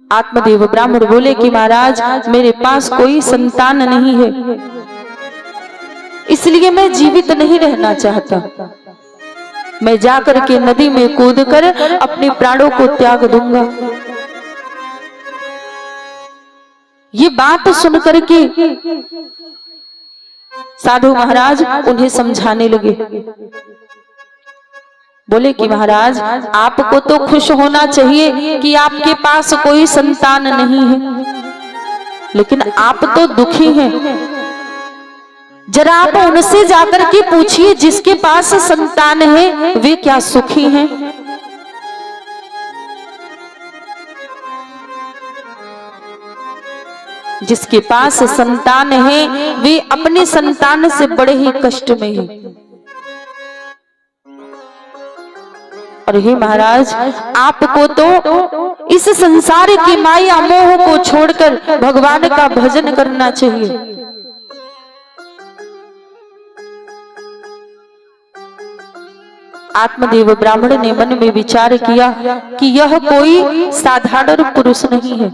आत्मदेव ब्राह्मण बोले कि महाराज मेरे पास कोई संतान नहीं है, इसलिए मैं जीवित नहीं रहना चाहता। मैं जाकर के नदी में कूदकर अपने प्राणों को त्याग दूंगा। ये बात सुनकर के साधु महाराज उन्हें समझाने लगे। बोले कि महाराज आपको तो खुश होना चाहिए कि आपके पास कोई संतान नहीं है, लेकिन आप तो दुखी हैं। जरा आप उनसे जाकर के पूछिए जिसके पास संतान है वे क्या सुखी हैं? जिसके पास संतान है वे अपने संतान से बड़े ही कष्ट में हैं। और हे महाराज आपको तो इस संसार की माया मोह को छोड़कर भगवान का भजन करना चाहिए। आत्मदेव ब्राह्मण ने मन में विचार किया कि यह कोई साधारण पुरुष नहीं है।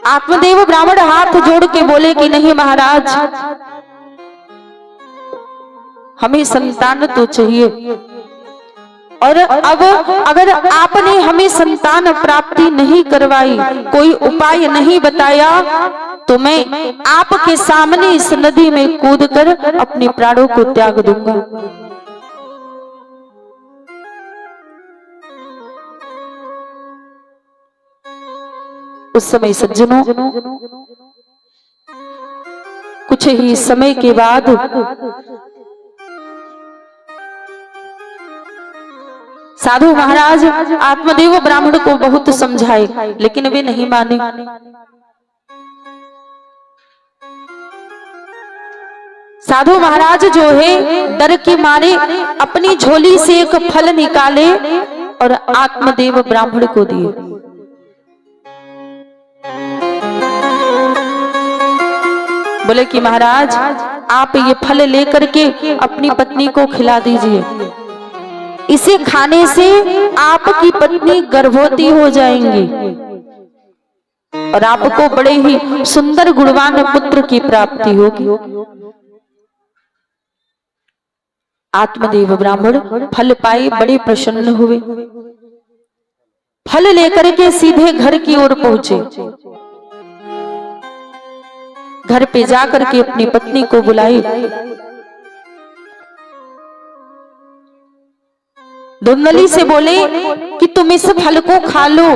आत्मदेव ब्राह्मण हाथ जोड़ के बोले कि नहीं महाराज हमें संतान तो चाहिए, और अब अगर आपने हमें संतान प्राप्ति नहीं करवाई, कोई उपाय नहीं बताया, तो मैं आपके सामने इस नदी में कूदकर अपने प्राणों को त्याग दूंगा। उस समय सज्जनों कुछ ही समय के बाद साधु महाराज आत्मदेव ब्राह्मण को बहुत समझाए, लेकिन वे नहीं माने। साधु महाराज जो है डर के मारे अपनी झोली से एक फल निकाले और आत्मदेव ब्राह्मण को दिए। बोले कि महाराज आप ये फल लेकर के अपनी पत्नी को खिला दीजिए, इसे खाने से आपकी पत्नी गर्भवती हो जाएंगी और आपको बड़े ही सुंदर गुणवान पुत्र की प्राप्ति होगी। आत्मदेव ब्राह्मण फल पाए बड़े प्रसन्न हुए। फल लेकर के सीधे घर की ओर पहुंचे। घर पे जाकर के अपनी पत्नी को बुलाई। धुंधली से बोले कि तुम इस फल को खा लो।